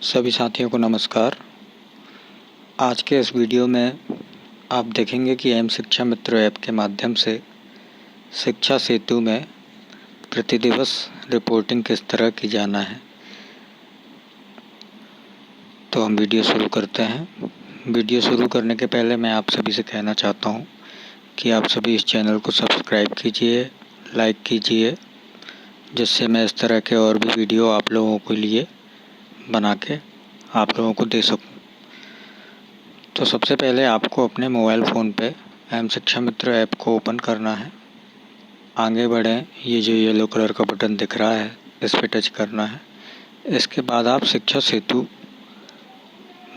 सभी साथियों को नमस्कार। आज के इस वीडियो में आप देखेंगे कि एम शिक्षा मित्र ऐप के माध्यम से शिक्षा सेतु में प्रतिदिवस रिपोर्टिंग किस तरह की जाना है। तो हम वीडियो शुरू करते हैं। वीडियो शुरू करने के पहले मैं आप सभी से कहना चाहता हूं कि आप सभी इस चैनल को सब्सक्राइब कीजिए, लाइक कीजिए, जिससे मैं इस तरह के और भी वीडियो आप लोगों के लिए बना के आप लोगों को दे सकूं। तो सबसे पहले आपको अपने मोबाइल फ़ोन पे एम शिक्षा मित्र ऐप को ओपन करना है। आगे बढ़ें, ये जो येलो कलर का बटन दिख रहा है इस पर टच करना है। इसके बाद आप शिक्षा सेतु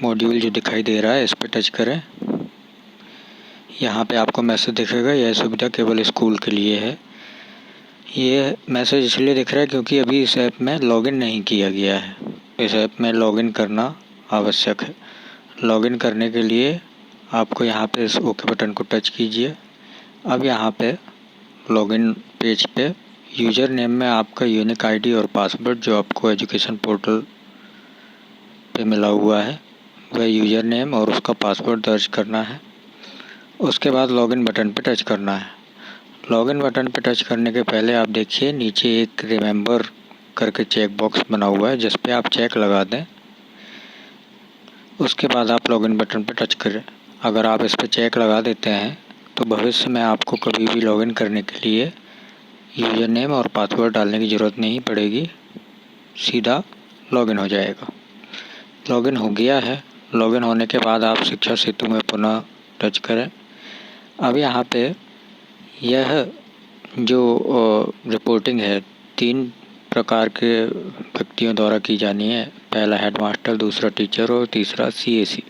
मॉड्यूल जो दिखाई दे रहा है इस पर टच करें। यहाँ पे आपको मैसेज दिखेगा, यह सुविधा केवल स्कूल के लिए है। ये मैसेज इसलिए दिख रहा है क्योंकि अभी इस ऐप में लॉगिन नहीं किया गया है। इस ऐप में लॉगिन करना आवश्यक है। लॉगिन करने के लिए आपको यहाँ पे इस ओके बटन को टच कीजिए। अब यहाँ पे लॉगिन पेज पे यूज़र नेम में आपका यूनिक आईडी और पासवर्ड जो आपको एजुकेशन पोर्टल पे मिला हुआ है वह यूज़र नेम और उसका पासवर्ड दर्ज करना है। उसके बाद लॉगिन बटन पे टच करना है। लॉगिन बटन पे टच करने के पहले आप देखिए नीचे एक रिमेंबर करके चेक बॉक्स बना हुआ है जिस पे आप चेक लगा दें। उसके बाद आप लॉगिन बटन पर टच करें। अगर आप इस पर चेक लगा देते हैं तो भविष्य में आपको कभी भी लॉगिन करने के लिए यूज़र नेम और पासवर्ड डालने की ज़रूरत नहीं पड़ेगी, सीधा लॉगिन हो जाएगा। लॉगिन हो गया है। लॉगिन होने के बाद आप शिक्षा सेतु में पुनः टच करें। अब यहाँ पे यह जो रिपोर्टिंग है 3 प्रकार के व्यक्तियों द्वारा की जानी है। पहला हेडमास्टर, दूसरा टीचर और तीसरा सीएसी।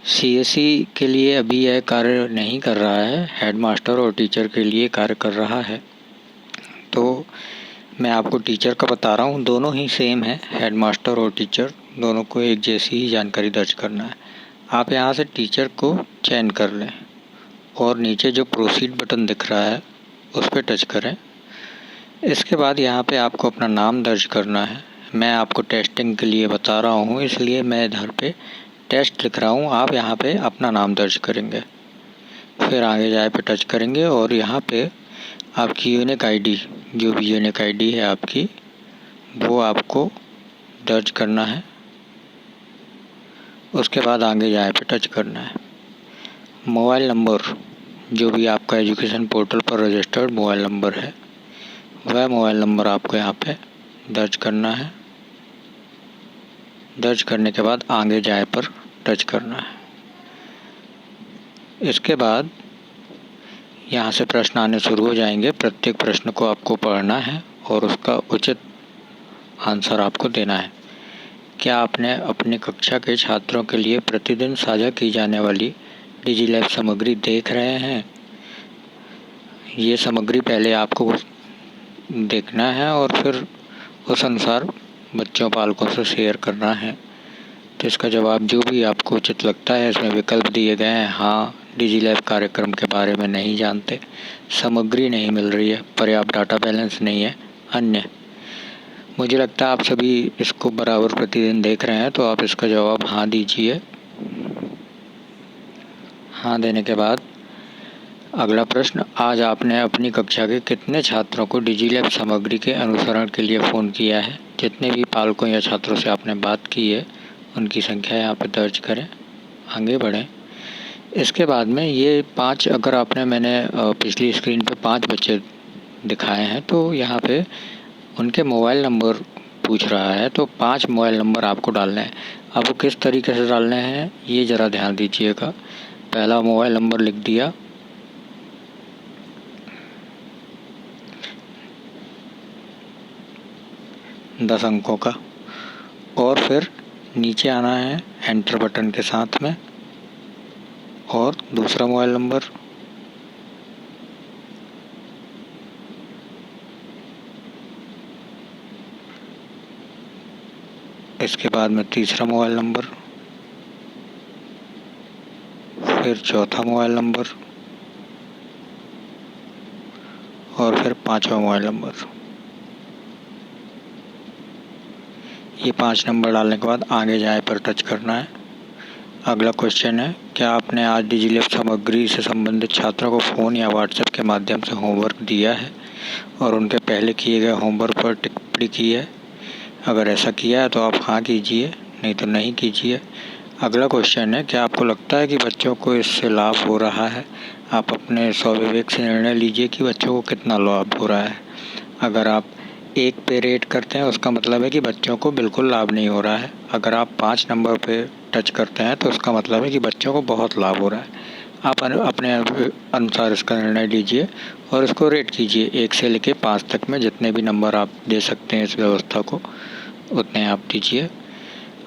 सीएसी के लिए अभी यह कार्य नहीं कर रहा है, हेडमास्टर और टीचर के लिए कार्य कर रहा है। तो मैं आपको टीचर का बता रहा हूँ, दोनों ही सेम है। हेडमास्टर और टीचर दोनों को एक जैसी ही जानकारी दर्ज करना है। आप यहाँ से टीचर को चयन कर लें और नीचे जो प्रोसीड बटन दिख रहा है उस पर टच करें। इसके बाद यहाँ पे आपको अपना नाम दर्ज करना है। मैं आपको टेस्टिंग के लिए बता रहा हूँ इसलिए मैं इधर पे टेस्ट लिख रहा हूँ। आप यहाँ पे अपना नाम दर्ज करेंगे, फिर आगे जाए पे टच करेंगे और यहाँ पे आपकी यूनिक आईडी, जो भी यूनिक आईडी है आपकी, वो आपको दर्ज करना है। उसके बाद आगे जाए पे टच करना है। मोबाइल नंबर, जो भी आपका एजुकेशन पोर्टल पर रजिस्टर्ड मोबाइल नंबर है वह मोबाइल नंबर आपको यहाँ पे दर्ज करना है। दर्ज करने के बाद आगे जाए पर टच करना है। इसके बाद यहाँ से प्रश्न आने शुरू हो जाएंगे। प्रत्येक प्रश्न को आपको पढ़ना है और उसका उचित आंसर आपको देना है। क्या आपने अपनी कक्षा के छात्रों के लिए प्रतिदिन साझा की जाने वाली डिजिलैब सामग्री देख रहे हैं? ये सामग्री पहले आपको देखना है और फिर उस अनुसार बच्चों पालकों से शेयर करना है। तो इसका जवाब जो भी आपको उचित लगता है, इसमें विकल्प दिए गए हैं। हाँ, डिजिलैब कार्यक्रम के बारे में नहीं जानते, सामग्री नहीं मिल रही है, पर्याप्त डाटा बैलेंस नहीं है, अन्य। मुझे लगता है आप सभी इसको बराबर प्रतिदिन देख रहे हैं, तो आप इसका जवाब हाँ दीजिए। हाँ देने के बाद अगला प्रश्न, आज आपने अपनी कक्षा के कितने छात्रों को डिजिलैब सामग्री के अनुसरण के लिए फ़ोन किया है? जितने भी पालकों या छात्रों से आपने बात की है उनकी संख्या यहाँ पर दर्ज करें। आगे बढ़ें। इसके बाद में ये 5, अगर आपने मैंने पिछली स्क्रीन पे 5 बच्चे दिखाए हैं तो यहाँ पे उनके मोबाइल नंबर पूछ रहा है, तो 5 मोबाइल नंबर आपको डालने हैं। अब वो किस तरीके से डालने हैं ये ज़रा ध्यान दीजिएगा। पहला मोबाइल नंबर लिख दिया, दस अंकों का, और फिर नीचे आना है एंटर बटन के साथ में, और दूसरा मोबाइल नंबर, इसके बाद में तीसरा मोबाइल नंबर, फिर चौथा मोबाइल नंबर और फिर 5वां मोबाइल नंबर। ये 5 नंबर डालने के बाद आगे जाए पर टच करना है। अगला क्वेश्चन है, क्या आपने आज डिजिलैब सामग्री से संबंधित छात्रों को फ़ोन या व्हाट्सएप के माध्यम से होमवर्क दिया है और उनके पहले किए गए होमवर्क पर टिप्पणी की है? अगर ऐसा किया है तो आप हाँ कीजिए, नहीं तो नहीं कीजिए। अगला क्वेश्चन है, क्या आपको लगता है कि बच्चों को इससे लाभ हो रहा है? आप अपने स्वविवेक से निर्णय लीजिए कि बच्चों को कितना लाभ हो रहा है। अगर आप 1 पे रेट करते हैं उसका मतलब है कि बच्चों को बिल्कुल लाभ नहीं हो रहा है। अगर आप 5 नंबर पे टच करते हैं तो उसका मतलब है कि बच्चों को बहुत लाभ हो रहा है। आप अपने अनुसार इसका निर्णय लीजिए और इसको रेट कीजिए 1 से लेकर 5 तक में। जितने भी नंबर आप दे सकते हैं इस व्यवस्था को, उतने आप दीजिए।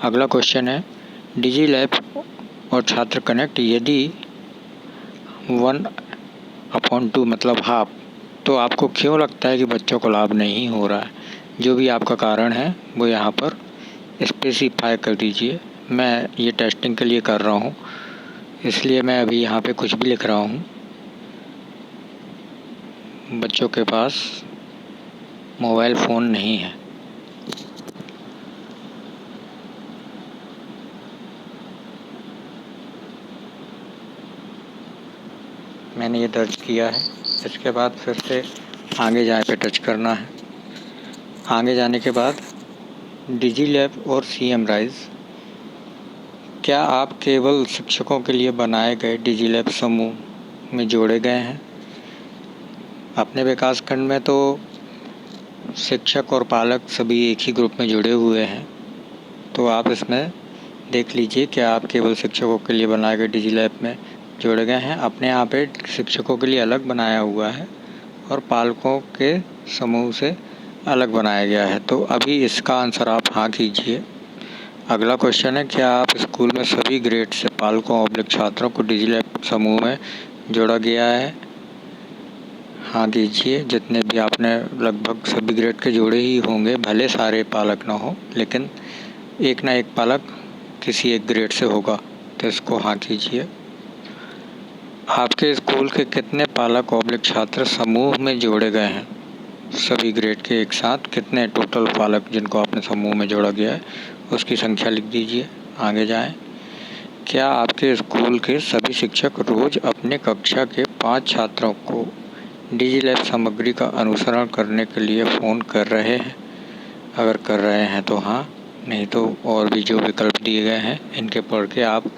अगला क्वेश्चन है, डिजिलैब और छात्र कनेक्ट यदि 1/2 मतलब हाफ, तो आपको क्यों लगता है कि बच्चों को लाभ नहीं हो रहा है? जो भी आपका कारण है वो यहाँ पर स्पेसिफाई कर दीजिए। मैं ये टेस्टिंग के लिए कर रहा हूँ, इसलिए मैं अभी यहाँ पे कुछ भी लिख रहा हूँ। बच्चों के पास मोबाइल फ़ोन नहीं है। मैंने ये दर्ज किया है। इसके बाद फिर से आगे जाए पे टच करना है। आगे जाने के बाद डिजिलैब और CM राइज, क्या आप केवल शिक्षकों के लिए बनाए गए डिजिलैब समूह में जोड़े गए हैं? अपने विकास खंड में तो शिक्षक और पालक सभी एक ही ग्रुप में जुड़े हुए हैं, तो आप इसमें देख लीजिए क्या आप केवल शिक्षकों के लिए बनाए गए डिजिलैब में जोड़े गए हैं। अपने यहाँ पे शिक्षकों के लिए अलग बनाया हुआ है और पालकों के समूह से अलग बनाया गया है, तो अभी इसका आंसर आप हाँ कीजिए। अगला क्वेश्चन है, क्या आप स्कूल में सभी ग्रेड से पालकों और छात्रों को डिजिलैब समूह में जोड़ा गया है? हाँ कीजिए। जितने भी आपने लगभग सभी ग्रेड के जोड़े ही होंगे, भले सारे पालक ना हो, लेकिन एक ना एक पालक किसी एक ग्रेड से होगा, तो इसको हाँ कीजिए। आपके स्कूल के कितने पालक और छात्र समूह में जोड़े गए हैं? सभी ग्रेड के एक साथ कितने टोटल पालक जिनको आपने समूह में जोड़ा गया है उसकी संख्या लिख दीजिए। आगे जाएं। क्या आपके स्कूल के सभी शिक्षक रोज अपने कक्षा के 5 छात्रों को डिजिलैब सामग्री का अनुसरण करने के लिए फ़ोन कर रहे हैं? अगर कर रहे हैं तो हाँ, नहीं तो और भी जो विकल्प दिए गए हैं इनके पढ़ के आप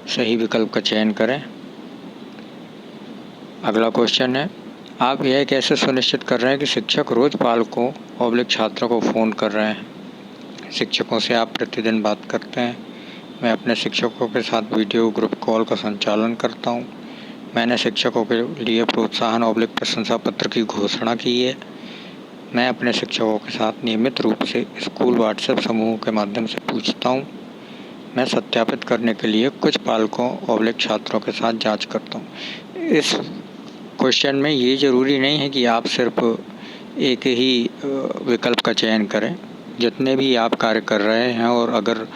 सही विकल्प का चयन करें। अगला क्वेश्चन है, आप यह कैसे सुनिश्चित कर रहे हैं कि शिक्षक रोज़ पालकों और छात्रों को फ़ोन कर रहे हैं? शिक्षकों से आप प्रतिदिन बात करते हैं। मैं अपने शिक्षकों के साथ वीडियो ग्रुप कॉल का संचालन करता हूँ। मैंने शिक्षकों के लिए प्रोत्साहन और प्रशंसा पत्र की घोषणा की है। मैं अपने शिक्षकों के साथ नियमित रूप से स्कूल व्हाट्सएप समूह के माध्यम से पूछता हूँ। मैं सत्यापित करने के लिए कुछ पालकों और छात्रों के साथ जांच करता हूँ। इस क्वेश्चन में ये ज़रूरी नहीं है कि आप सिर्फ एक ही विकल्प का चयन करें। जितने भी आप कार्य कर रहे हैं और अगर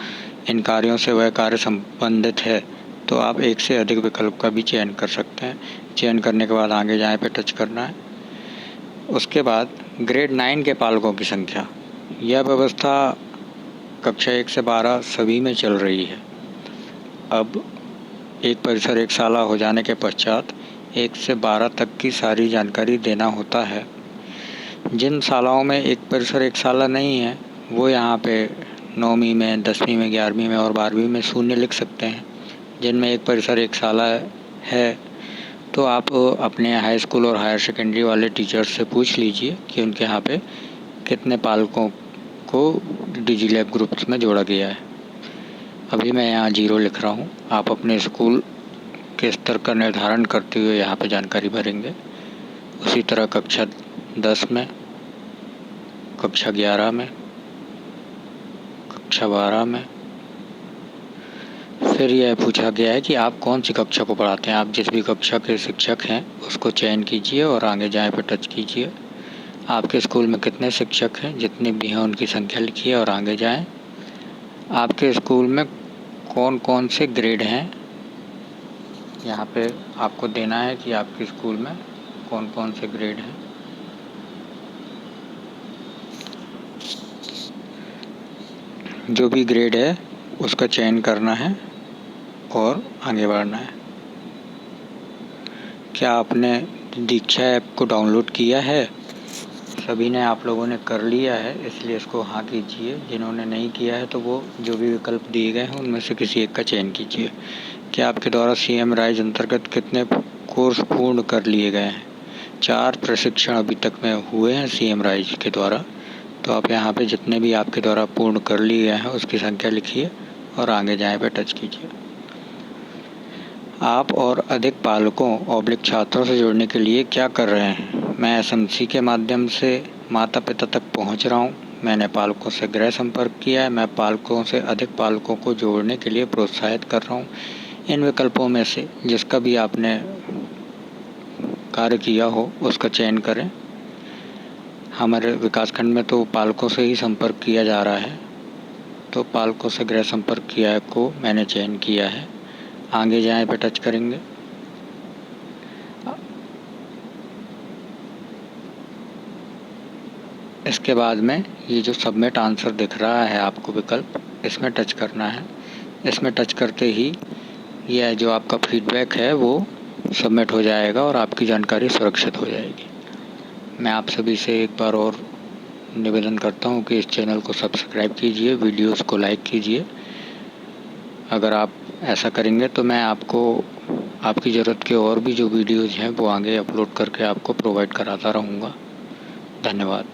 इन कार्यों से वह कार्य संबंधित है तो आप एक से अधिक विकल्प का भी चयन कर सकते हैं। चयन करने के बाद आगे जाए पे टच करना है। उसके बाद ग्रेड 9 के पालकों की संख्या, यह व्यवस्था कक्षा 1 से 12 सभी में चल रही है। अब एक परिसर एक साला हो जाने के पश्चात 1 से 12 तक की सारी जानकारी देना होता है। जिन शालाओं में एक परिसर एक साला नहीं है वो यहाँ पे 9वीं में, 10वीं में, 11वीं में और 12वीं में 0 लिख सकते हैं। जिनमें एक परिसर एक साला है तो आप अपने हाई स्कूल और हायर सेकेंडरी वाले टीचर्स से पूछ लीजिए कि उनके यहाँ पे कितने पालकों को डिजिलैब ग्रुप्स में जोड़ा गया है। अभी मैं यहाँ 0 लिख रहा हूँ। आप अपने स्कूल के स्तर का निर्धारण करते हुए यहाँ पे जानकारी भरेंगे। उसी तरह कक्षा 10 में, कक्षा 11 में, कक्षा 12 में। फिर यह पूछा गया है कि आप कौन सी कक्षा को पढ़ाते हैं। आप जिस भी कक्षा के शिक्षक हैं उसको चयन कीजिए और आगे जाए पर टच कीजिए। आपके स्कूल में कितने शिक्षक हैं, जितने भी हैं उनकी संख्या लिखिए और आगे जाएं। आपके स्कूल में कौन कौन से ग्रेड हैं, यहाँ पे आपको देना है कि आपके स्कूल में कौन कौन से ग्रेड हैं। जो भी ग्रेड है उसका चयन करना है और आगे बढ़ना है। क्या आपने दीक्षा ऐप को डाउनलोड किया है? सभी ने आप लोगों ने कर लिया है, इसलिए इसको हाँ कीजिए। जिन्होंने नहीं किया है तो वो जो भी विकल्प दिए गए हैं उनमें से किसी एक का चयन कीजिए। क्या आपके द्वारा CM राइज अंतर्गत कितने कोर्स पूर्ण कर लिए गए हैं? 4 प्रशिक्षण अभी तक में हुए हैं CM राइज के द्वारा। तो आप यहाँ पे जितने भी आपके द्वारा पूर्ण कर लिए गए हैं उसकी संख्या लिखिए और आगे जाए पे टच कीजिए। आप और अधिक पालकों / छात्रों से जुड़ने के लिए क्या कर रहे हैं? मैं SMC के माध्यम से माता पिता तक पहुंच रहा हूं। मैंने पालकों से गृह संपर्क किया है। मैं पालकों से अधिक पालकों को जोड़ने के लिए प्रोत्साहित कर रहा हूं। इन विकल्पों में से जिसका भी आपने कार्य किया हो उसका चयन करें। हमारे विकासखंड में तो पालकों से ही संपर्क किया जा रहा है, तो पालकों से गृह संपर्क किया को मैंने चयन किया है। आगे जाए पे टच करेंगे। इसके बाद में ये जो सबमिट आंसर दिख रहा है आपको विकल्प, इसमें टच करना है। इसमें टच करते ही यह जो आपका फीडबैक है वो सबमिट हो जाएगा और आपकी जानकारी सुरक्षित हो जाएगी। मैं आप सभी से एक बार और निवेदन करता हूँ कि इस चैनल को सब्सक्राइब कीजिए, वीडियोस को लाइक कीजिए। अगर आप ऐसा करेंगे तो मैं आपको आपकी ज़रूरत के और भी जो वीडियोज़ हैं वो आगे अपलोड करके आपको प्रोवाइड कराता रहूँगा। धन्यवाद।